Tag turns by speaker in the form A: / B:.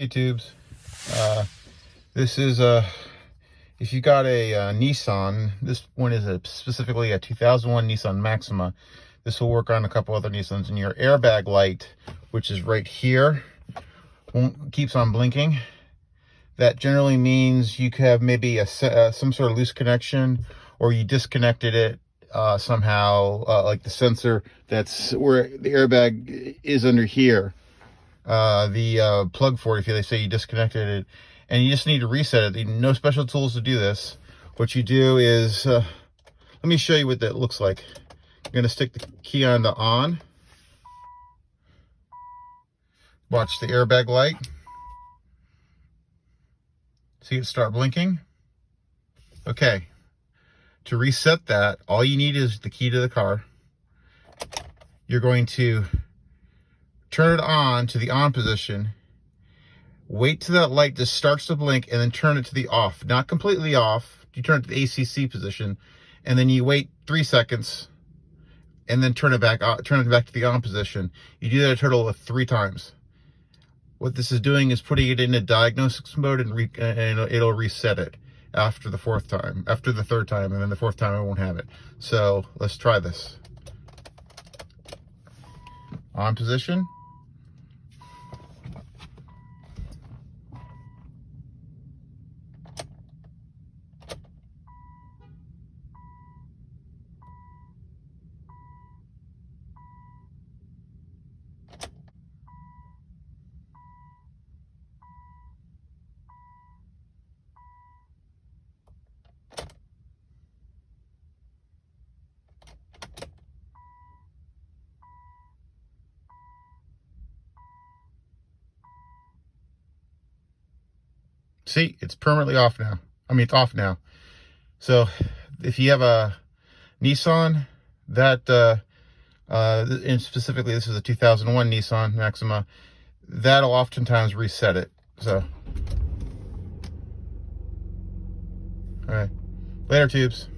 A: Hey tubes, this is if you got a Nissan, this one is specifically a 2001 Nissan Maxima. This will work on a couple other Nissans. And your airbag light, which is right here, keeps on blinking. That generally means you have maybe some sort of loose connection, or you disconnected it somehow, like the sensor that's where the airbag is under here. The plug for it, if they say you disconnected it, and you just need to reset it. No special tools to do this. What you do is, let me show you what that looks like. I'm going to stick the key on to on. Watch the airbag light. See it start blinking? Okay. To reset that, all you need is the key to the car. You're going to turn it on to the on position, wait till that light just starts to blink, and then turn it to the off. Not completely off. You turn it to the ACC position, and then you wait 3 seconds, and then turn it back to the on position. You do that a total of 3 times. What this is doing is putting it into diagnostics mode, and it'll reset it after the 4th time, after the 3rd time, and then the 4th time it won't have it. So let's try this. On position. See, it's permanently off now. I mean, it's off now. So if you have a Nissan, that, and specifically this is a 2001 Nissan Maxima, that'll oftentimes reset it. So, all right. Later, tubes.